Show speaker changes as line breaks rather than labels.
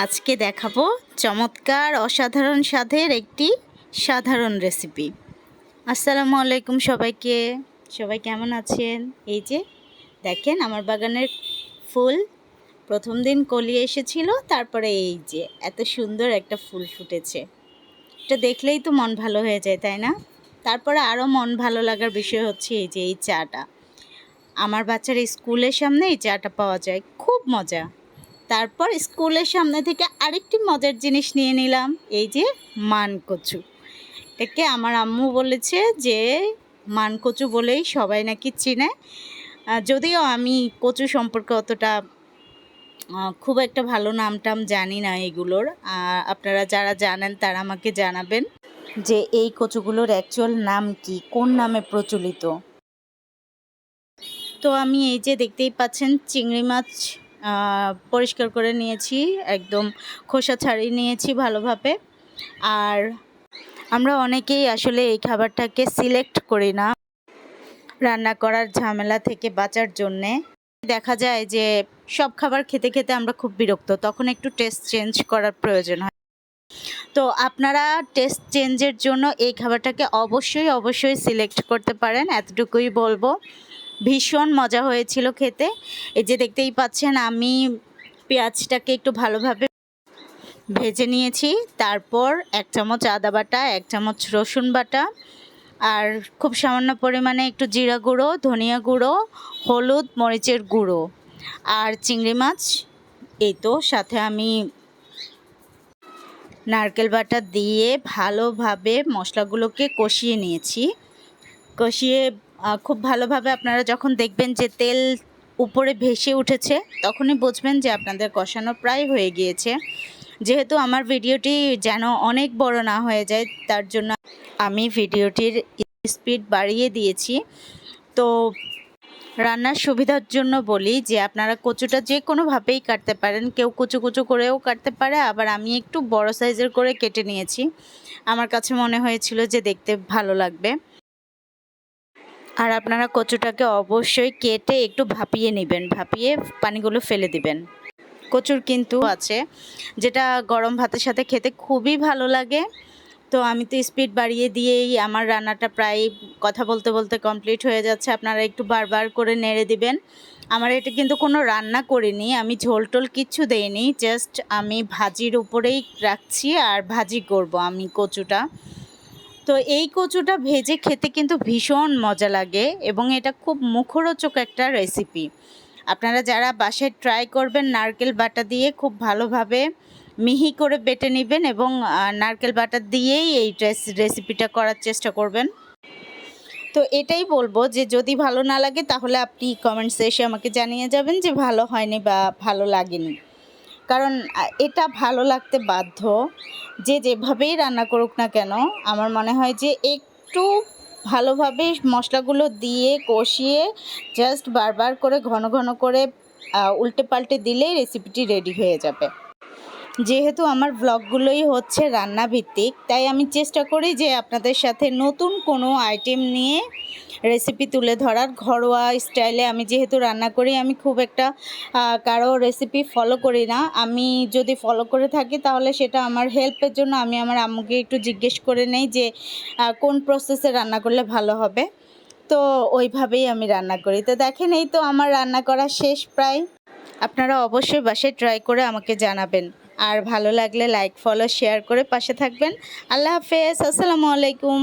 আজকে দেখাবো চমৎকার অসাধারণ স্বাদের একটি সাধারণ রেসিপি। আসসালামু আলাইকুম সবাইকে। সবাই কেমন আছেন? এই যে দেখেন আমার বাগানের ফুল প্রথম দিন কলি এসেছিল, তারপরে এই যে এত সুন্দর একটা ফুল ফুটেছে। এটা দেখলেই তো মন ভালো হয়ে যায়, তাই না? তারপরে আরও মন ভালো লাগার বিষয় হচ্ছে এই যে এই চাটা। আমার বাচ্চার স্কুলের সামনে এই চাটা পাওয়া যায়, খুব মজা। তারপর স্কুলের সামনে থেকে আরেকটি মজার জিনিস নিয়ে নিলাম, এই যে মানকচু। এটাকে আমার আম্মু বলেছে যে মানকচু বলেই সবাই নাকি চিনে। যদিও আমি কচু সম্পর্কে অতটা খুব একটা ভালো নাম টাম জানি না এগুলোর। আপনারা যারা জানেন তারা আমাকে জানাবেন যে এই কচুগুলোর অ্যাকচুয়াল নাম কি, কোন নামে প্রচলিত। তো আমি এই যে দেখতেই পাচ্ছেন চিংড়ি মাছ পরিষ্কার করে নিয়েছি, একদম খোসা ছাড়িয়ে নিয়েছি ভালোভাবে। আর আমরা অনেকেই আসলে এই খাবারটাকে সিলেক্ট করি না রান্না করার ঝামেলা থেকে বাঁচার জন্যে। দেখা যায় যে সব খাবার খেতে খেতে আমরা খুব বিরক্ত, তখন একটু টেস্ট চেঞ্জ করার প্রয়োজন হয়। তো আপনারা টেস্ট চেঞ্জের জন্য এই খাবারটাকে অবশ্যই সিলেক্ট করতে পারেন, এতটুকুই বলবো। ভীষণ মজা হয়েছিল খেতে। এই যে দেখতেই পাচ্ছেন আমি পেঁয়াজটাকে একটু ভালোভাবে ভেজে নিয়েছি। তারপর 1 চামচ আদা বাটা, 1 চামচ রসুন বাটা, আর খুব সামান্য পরিমাণে একটু জিরা গুঁড়ো, ধনিয়া গুঁড়ো, হলুদ, মরিচের গুঁড়ো আর চিংড়ি মাছ। এই তো সাথে আমি নারকেল বাটা দিয়ে ভালোভাবে মশলাগুলোকে কষিয়ে নিয়েছি। কষিয়ে খুব ভালোভাবে আপনারা যখন দেখবেন যে তেল উপরে ভেসে উঠেছে, তখনই বুঝবেন যে আপনাদের কষানো প্রায় হয়ে গিয়েছে। যেহেতু আমার ভিডিওটি যেন অনেক বড় না হয়ে যায়, তার জন্য আমি ভিডিওটির স্পিড বাড়িয়ে দিয়েছি। তো রান্নার সুবিধার জন্য বলি যে আপনারা কচুটা যে কোনোভাবেই কাটতে পারেন, কেউ কুচু কুচু করেও কাটতে পারে, আবার আমি একটু বড় সাইজের করে কেটে নিয়েছি। আমার কাছে মনে হয়েছিল যে দেখতে ভালো লাগবে। আর আপনারা কচুটাকে অবশ্যই কেটে একটু ভাপিয়ে নেবেন, ভাপিয়ে পানিগুলো ফেলে দিবেন। কচুর কিন্তু আছে যেটা গরম ভাতের সাথে খেতে খুবই ভালো লাগে। তো আমি তো স্পিড বাড়িয়ে দিয়েই আমার রান্নাটা প্রায় কথা বলতে বলতে কমপ্লিট হয়ে যাচ্ছে। আপনারা একটু বারবার করে নেড়ে দিবেন। আমার এটা কিন্তু কোনো রান্না করিনি, আমি ঝোল টোল কিচ্ছু দেইনি, জাস্ট আমি ভাজির উপরেই রাখছি আর ভাজি করব আমি কচুটা। তো এই কচুটা ভেজে খেতে কিন্তু ভীষণ মজা লাগে এবং এটা খুব মুখরোচক একটা রেসিপি। আপনারা যারা বাসায় ট্রাই করবেন, নারকেল বাটা দিয়ে খুব ভালোভাবে মিহি করে বেটে নেবেন এবং নারকেল বাটা দিয়েই এই রেসিপিটা করার চেষ্টা করবেন। তো এটাই বলবো যে যদি ভালো না লাগে তাহলে আপনি কমেন্টসে এসে আমাকে জানিয়ে যাবেন যে ভালো হয়নি বা ভালো লাগেনি। কারণ এটা ভালো লাগতে বাধ্য, যে যেভাবেই রান্না করুক না কেন। আমার মনে হয় যে একটু ভালোভাবে মশলাগুলো দিয়ে কষিয়ে জাস্ট বারবার করে ঘন ঘন করে উল্টে পাল্টে দিলেই রেসিপিটি রেডি হয়ে যাবে। যেহেতু আমার ব্লগগুলোই হচ্ছে রান্না ভিত্তিক, তাই আমি চেষ্টা করি যে আপনাদের সাথে নতুন কোনো আইটেম নিয়ে রেসিপি তুলে ধরার। ঘরোয়া স্টাইলে আমি যেহেতু রান্না করি, আমি খুব একটা কারো রেসিপি ফলো করি না। আমি যদি ফলো করে থাকি তাহলে সেটা আমার হেল্পের জন্য আমি আমার আম্মুকে একটু জিজ্ঞেস করে নেই যে কোন প্রসেসে রান্না করলে ভালো হবে। তো ওইভাবেই আমি রান্না করি। তো দেখেন এই তো আমার রান্না করা শেষ প্রায়। আপনারা অবশ্যই বাসায় ট্রাই করে আমাকে জানাবেন। আর ভালো লাগলে লাইক, ফলো, শেয়ার করে পাশে থাকবেন। আল্লাহ হাফেজ, আসসালামু আলাইকুম।